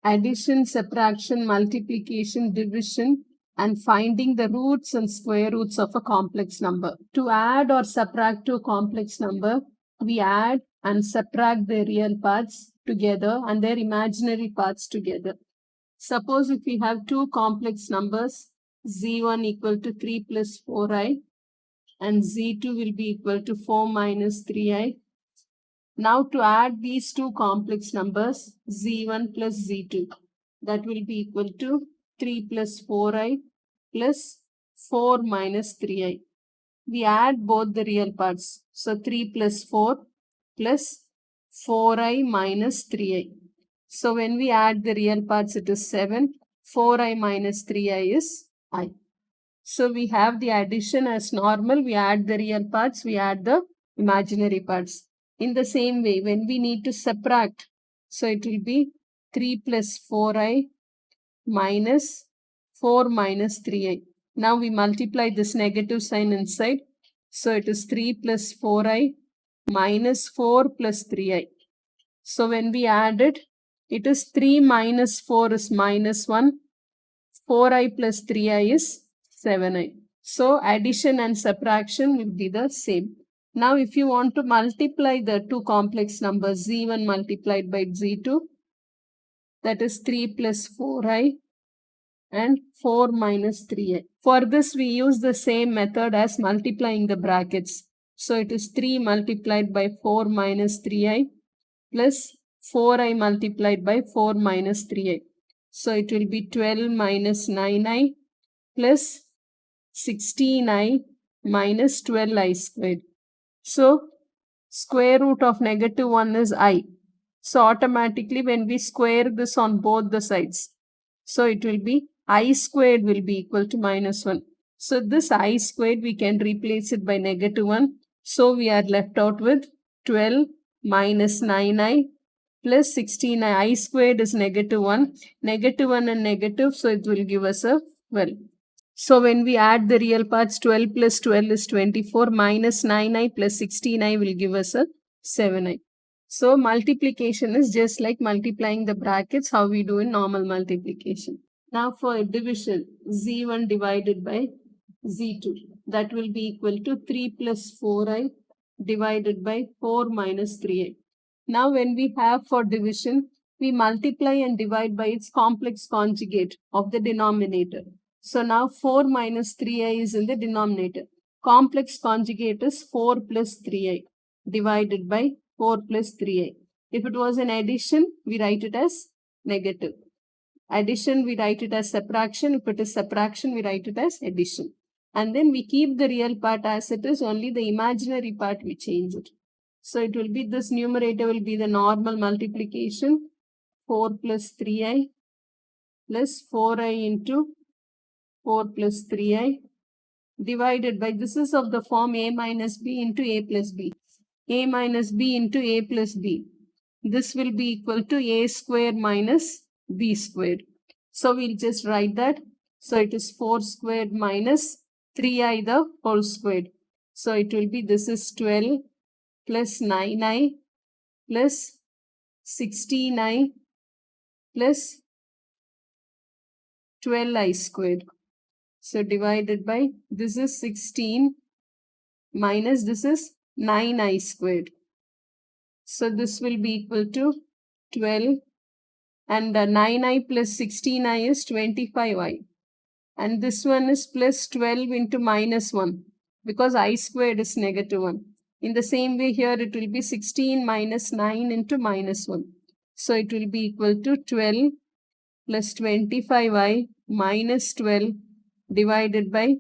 addition, subtraction, multiplication, division, and finding the roots and square roots of a complex number. To add or subtract to a complex number, we add and subtract their real parts together and their imaginary parts together. Suppose if we have two complex numbers, z1 equal to 3 plus 4i and z2 will be equal to 4 minus 3i. Now to add these two complex numbers, z1 plus z2, that will be equal to 3 plus 4i plus 4 minus 3i. We add both the real parts. So 3 plus 4 plus 4i minus 3i. So when we add the real parts, it is 7. 4i minus 3i is I. So we have the addition as normal. We add the real parts. We add the imaginary parts. In the same way, when we need to subtract, so it will be 3 plus 4i minus 4 minus 3i. Now we multiply this negative sign inside. So it is 3 plus 4i minus 4 plus 3i. So when we add it, it is 3 minus 4 is minus 1. 4i plus 3i is 7i. So addition and subtraction will be the same. Now if you want to multiply the two complex numbers z1 multiplied by z2, that is 3 plus 4i and 4 minus 3i. For this we use the same method as multiplying the brackets. So it is 3 multiplied by 4 minus 3i plus 4i multiplied by 4 minus 3i. So it will be 12 minus 9i plus 16i minus 12i squared. So square root of negative 1 is I. So automatically when we square this on both the sides, so it will be I squared will be equal to minus 1. So this I squared we can replace it by negative 1. So we are left out with 12 minus 9i plus 16i. I squared is negative 1. Negative 1 and negative, so it will give us a 12. So when we add the real parts, 12 plus 12 is 24, minus 9i plus 16i will give us a 7i. So multiplication is just like multiplying the brackets, how we do in normal multiplication. Now for division, z1 divided by z2, that will be equal to 3 plus 4i divided by 4 minus 3i. Now when we have for division, we multiply and divide by its complex conjugate of the denominator. So now 4 minus 3i is in the denominator. Complex conjugate is 4 plus 3i divided by 4 plus 3i. If it was an addition, we write it as negative. Addition, we write it as subtraction. If it is subtraction, we write it as addition. And then we keep the real part as it is, only the imaginary part we change it. So it will be, this numerator will be the normal multiplication, 4 plus 3i plus 4i into 4 plus 3i divided by, this is of the form a minus b into a plus b. A minus b into a plus b. This will be equal to a square minus b squared. So we'll just write that. So it is 4 squared minus 3i the whole squared. So it will be, this is 12 plus 9i plus 16i plus 12i squared. So divided by, this is 16 minus this is 9i squared. So this will be equal to 12 and 9i plus 16i is 25i. And this one is plus 12 into minus 1 because I squared is negative 1. In the same way here it will be 16 minus 9 into minus 1. So it will be equal to 12 plus 25i minus 12 divided by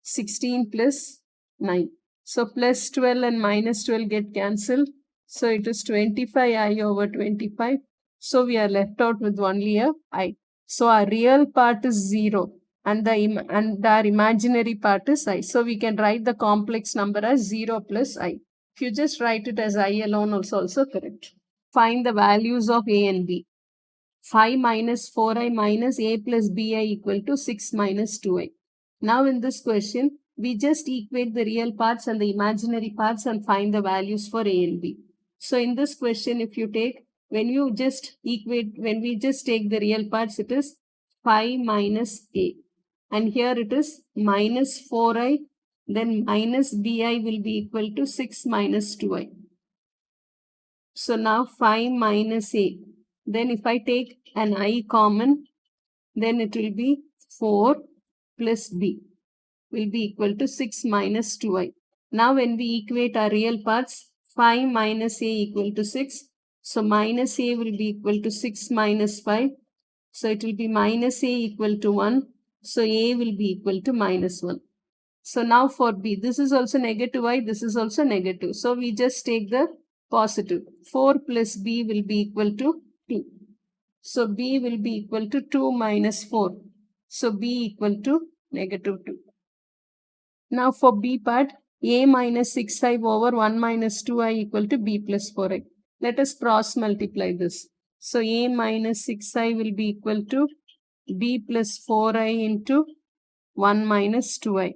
16 plus 9. So plus 12 and minus 12 get cancelled. So it is 25i over 25. So we are left out with only a I. So our real part is 0 and our imaginary part is I. So we can write the complex number as 0 plus I. If you just write it as I alone, also correct. Find the values of A and B. 5 minus 4i minus a plus bi equal to 6 minus 2i. Now in this question, we just equate the real parts and the imaginary parts and find the values for a and b. So in this question, if you take when you just equate, when we just take the real parts, it is 5 minus a. And here it is minus 4i, then minus bi will be equal to 6 minus 2i. So now 5 minus a. Then if I take an I common, then it will be 4 plus b will be equal to 6 minus 2i. Now when we equate our real parts, 5 minus a equal to 6. So minus a will be equal to 6 minus 5. So it will be minus a equal to 1. So a will be equal to minus 1. So now for b, this is also negative I, this is also negative. So we just take the positive. 4 plus b will be equal to 2. So b will be equal to 2 minus 4. So b equal to negative 2. Now for b part, a minus 6i over 1 minus 2i equal to b plus 4i. Let us cross multiply this. So a minus 6i will be equal to b plus 4i into 1 minus 2i.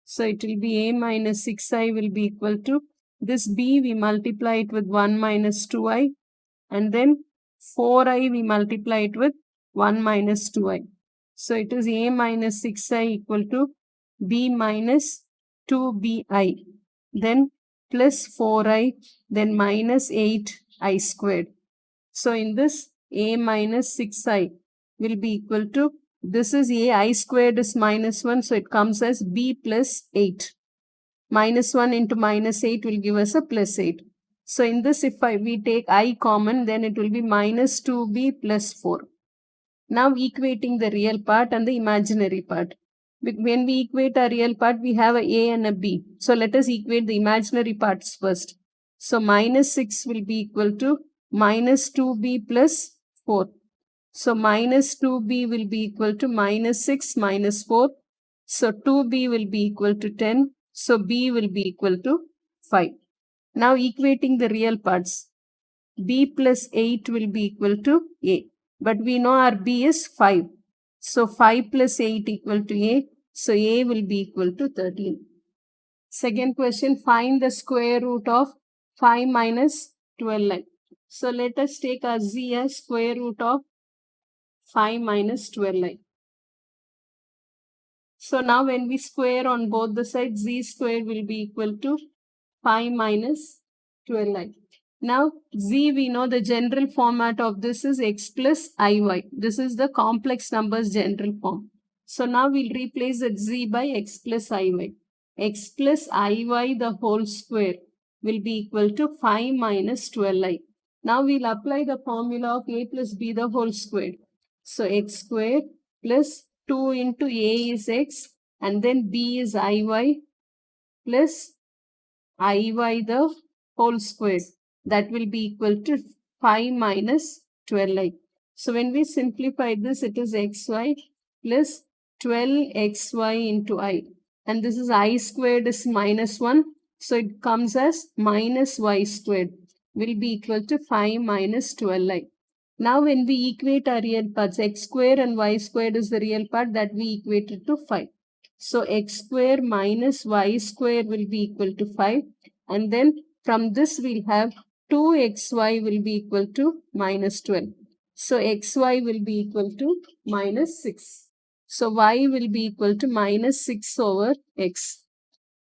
So it will be a minus 6i will be equal to this b, we multiply it with 1 minus 2i, and then 4i we multiply it with 1 minus 2i. So it is a minus 6i equal to b minus 2bi, then plus 4i, then minus 8i squared. So in this, a minus 6i will be equal to, this is a, I squared is minus 1, so it comes as b plus 8. Minus 1 into minus 8 will give us a plus 8. So in this, if we take I common, then it will be minus 2b plus 4. Now equating the real part and the imaginary part. When we equate a real part, we have a and a b. So let us equate the imaginary parts first. So minus 6 will be equal to minus 2b plus 4. So minus 2b will be equal to minus 6 minus 4. So 2b will be equal to 10. So b will be equal to 5. Now equating the real parts. B plus 8 will be equal to a. But we know our b is 5. So 5 plus 8 equal to a. So a will be equal to 13. Second question, find the square root of 5 minus 12i. So let us take our z as square root of 5 minus 12i. So now when we square on both the sides, z square will be equal to 5 minus 12i. Now z, we know the general format of this is x plus iy. This is the complex numbers general form. So now we'll replace that z by x plus iy. X plus iy the whole square will be equal to 5 minus 12i. Now we'll apply the formula of a plus b the whole square. So x square plus 2 into a is x and then b is iy plus iy the whole square. That will be equal to 5 minus 12i. So when we simplify this, it is xy plus 12xy into I. And this is I squared is minus 1. So it comes as minus y squared will be equal to 5 minus 12i. Now when we equate our real parts, x square and y squared is the real part that we equated to 5. So x square minus y square will be equal to 5. And then from this we'll have 2xy will be equal to minus 12. So xy will be equal to minus 6. So y will be equal to minus 6 over x.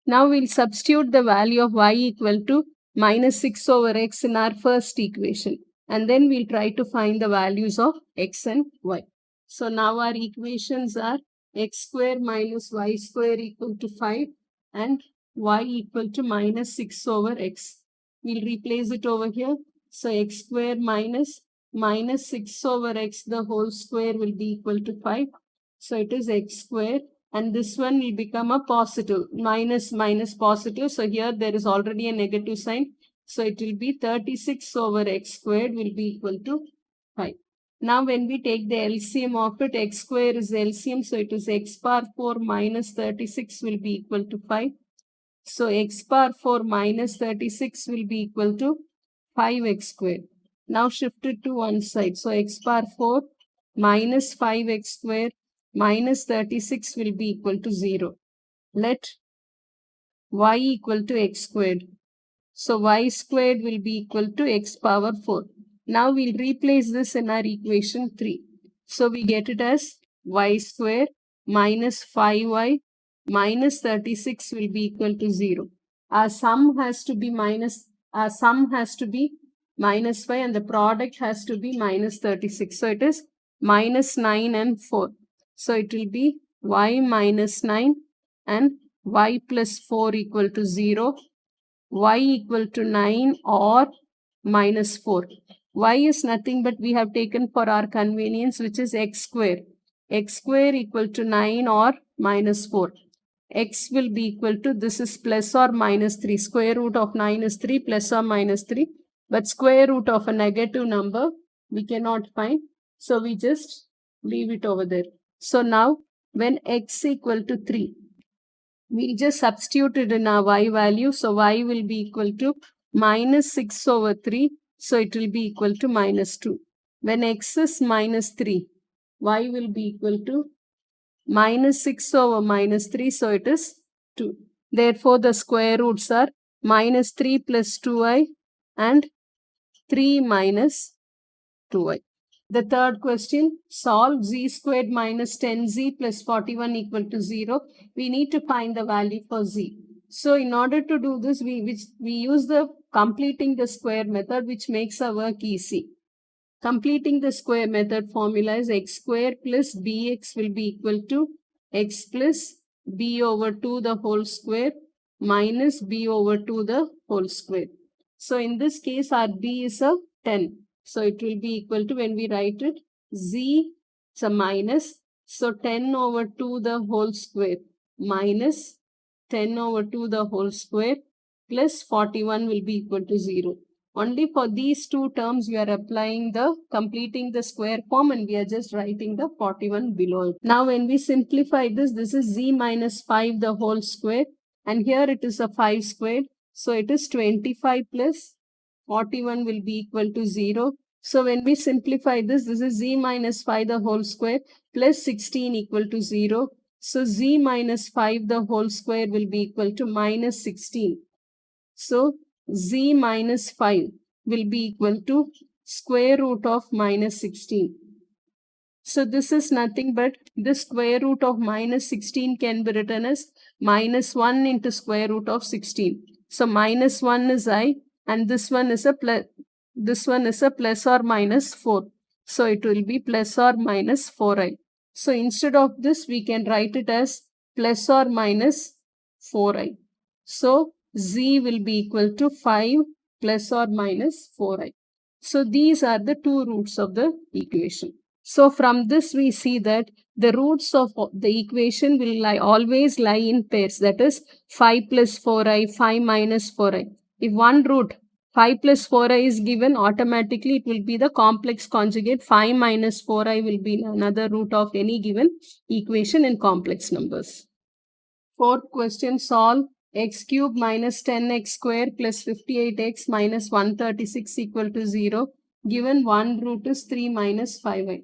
Now we'll substitute the value of y equal to minus 6 over x in our first equation. And then we'll try to find the values of x and y. So now our equations are x square minus y square equal to 5 and y equal to minus 6 over x. We'll replace it over here. So x square minus 6 over x the whole square will be equal to 5. So it is x square and this one will become a positive, minus positive. So here there is already a negative sign. So it will be 36 over x squared will be equal to 5. Now when we take the LCM of it, x square is LCM. So it is x power 4 minus 36 will be equal to 5. So x power 4 minus 36 will be equal to 5x squared. Now shift it to one side. So x power 4 minus 5x squared minus 36 will be equal to 0. Let y equal to x squared. So y squared will be equal to x power 4. Now we'll replace this in our equation 3. So we get it as y square minus 5y minus 36 will be equal to 0. Our sum has to be minus 5 and the product has to be minus 36. So it is minus 9 and 4. So it will be y minus 9 and y plus 4 equal to 0, y equal to 9 or minus 4. Y is nothing but we have taken for our convenience, which is x square. X square equal to 9 or minus 4. X will be equal to, this is plus or minus 3. Square root of 9 is 3, plus or minus 3. But square root of a negative number we cannot find. So we just leave it over there. So now when x equal to 3, we'll just substitute it in our y value. So y will be equal to minus 6 over 3. So it will be equal to minus 2. When x is minus 3, y will be equal to minus 6 over minus 3. So it is 2. Therefore, the square roots are minus 3 plus 2y and 3 minus 2y. The third question, solve z squared minus 10z plus 41 equal to 0. We need to find the value for z. So in order to do this, we use the completing the square method, which makes our work easy. Completing the square method formula is x square plus bx will be equal to x plus b over 2 the whole square minus b over 2 the whole square. So in this case, our b is a 10. So it will be equal to, when we write it, z, it's a minus. So 10 over 2 the whole square minus 10 over 2 the whole square plus 41 will be equal to 0. Only for these two terms we are applying the completing the square form, and we are just writing the 41 below it. Now when we simplify this, this is z minus 5 the whole square, and here it is a 5 squared. So it is 25 plus 41 will be equal to 0. So when we simplify this, this is z minus 5 the whole square plus 16 equal to 0. So z minus 5 the whole square will be equal to minus 16. So z minus 5 will be equal to square root of minus 16. So this is nothing but the square root of minus 16 can be written as minus 1 into square root of 16. So minus 1 is I, and this one is a plus or minus 4. So it will be plus or minus 4i. So instead of this, we can write it as plus or minus 4i. So z will be equal to 5 plus or minus 4i. So these are the two roots of the equation. So from this we see that the roots of the equation will always lie in pairs. That is 5 plus 4i, 5 minus 4i. If one root 5 plus 4i is given, automatically it will be the complex conjugate 5 minus 4i will be another root of any given equation in complex numbers. Fourth question, solve x cube minus 10x square plus 58x minus 136 equal to 0. Given one root is 3 minus 5i.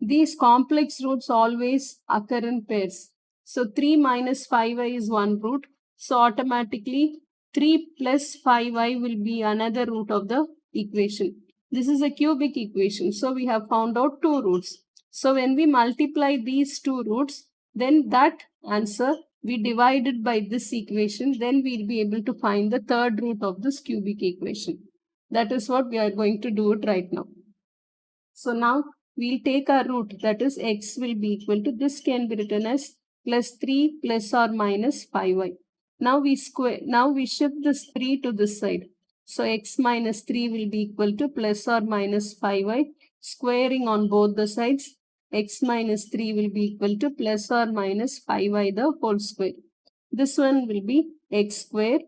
These complex roots always occur in pairs. So 3 minus 5i is one root. So automatically 3 plus 5i will be another root of the equation. This is a cubic equation. So we have found out two roots. So when we multiply these two roots, then that answer we divide it by this equation, then we'll be able to find the third root of this cubic equation. That is what we are going to do it right now. So now we'll take our root, that is x will be equal to, this can be written as plus 3 plus or minus 5y. Now we shift this 3 to this side. So x minus 3 will be equal to plus or minus 5y. Squaring on both the sides, x minus 3 will be equal to plus or minus 5y the whole square. This one will be x square,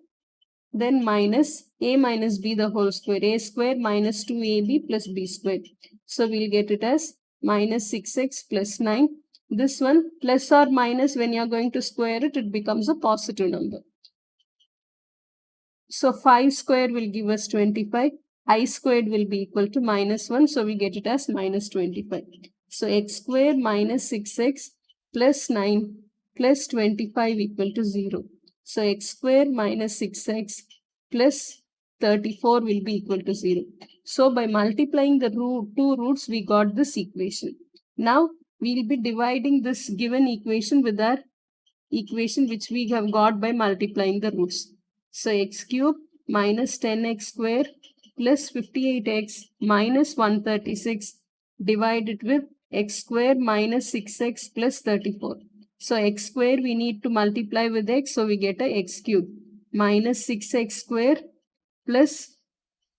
then minus a minus b the whole square, a square minus 2ab plus b square. So we'll get it as minus 6x plus 9. This one plus or minus, when you're going to square it, it becomes a positive number. So 5 square will give us 25. I squared will be equal to minus 1. So we get it as minus 25. So x square minus 6x plus 9 plus 25 equal to 0. So x square minus 6x plus 34 will be equal to 0. So by multiplying the two roots, we got this equation. Now we will be dividing this given equation with our equation which we have got by multiplying the roots. So x cube minus 10x square plus 58x minus 136 divided with x square minus 6x plus 34. So x square we need to multiply with x, so we get a x cube minus 6x square plus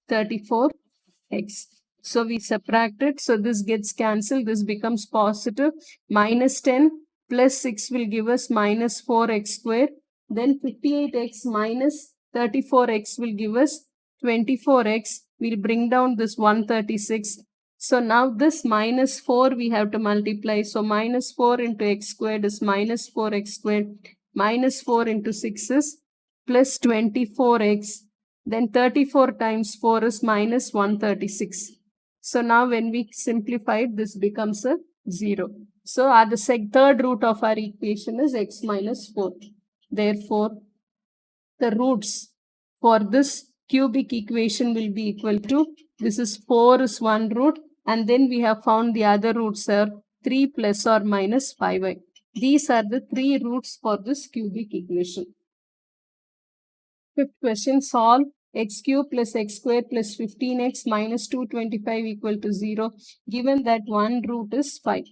34x. So we subtract it, so this gets cancelled, this becomes positive. Minus 10 plus 6 will give us minus 4x square. Then 58x minus 34x will give us 24x. We'll bring down this 136. So now this minus 4 we have to multiply. So minus 4 into x squared is minus 4x squared. Minus 4 into 6 is plus 24x. Then 34 times 4 is minus 136. So now when we simplify it, this becomes a 0. So the third root of our equation is x minus 4. Therefore, the roots for this cubic equation will be equal to, this is 4 is one root, and then we have found the other roots are 3 plus or minus 5y. These are the three roots for this cubic equation. Fifth question, solve x cube plus x square plus 15x minus 225 equal to 0, given that one root is 5.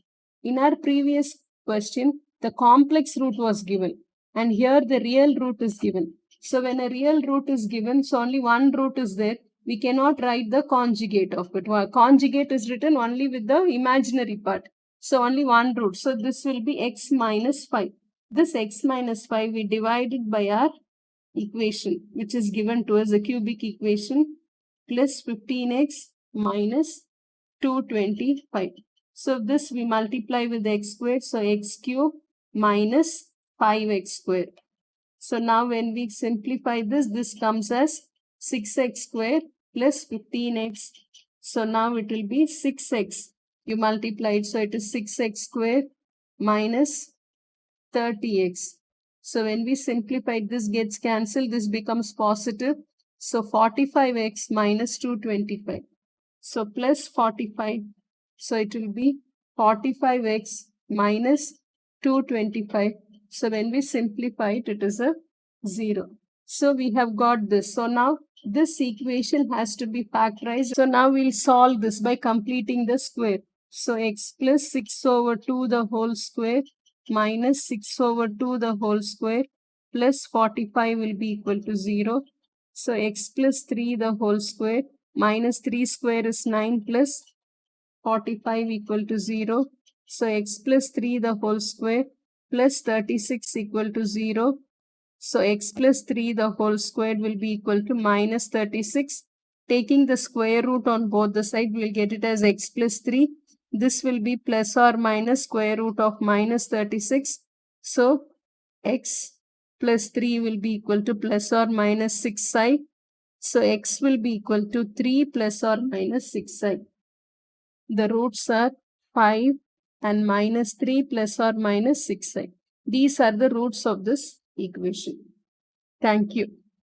In our previous question, the complex root was given, and here the real root is given. So when a real root is given, so only one root is there, we cannot write the conjugate of it. Conjugate is written only with the imaginary part. So only one root. So this will be x minus 5. This x minus 5 we divided by our equation, which is given to us a cubic equation, plus 15x minus 225. So this we multiply with x squared, so x cube minus 5x squared. So now when we simplify this, this comes as 6x squared plus 15x. So now it will be 6x. You multiply it, so it is 6x squared minus 30x. So when we simplify, this gets cancelled, this becomes positive. So 45x minus 225. So plus 45. So it will be 45x minus 225. So when we simplify it, it is a 0. So we have got this. So now this equation has to be factorized. So now we'll solve this by completing the square. So x plus 6 over 2 the whole square minus 6 over 2 the whole square plus 45 will be equal to 0. So x plus 3 the whole square minus 3 square is 9 plus 45 equal to 0. So x plus 3 the whole square plus 36 equal to 0. So x plus 3 the whole square will be equal to minus 36. Taking the square root on both the sides, we will get it as x plus 3. This will be plus or minus square root of minus 36. So x plus 3 will be equal to plus or minus 6i. So x will be equal to 3 plus or minus 6i. The roots are 5 and minus 3 plus or minus 6i. These are the roots of this equation. Thank you.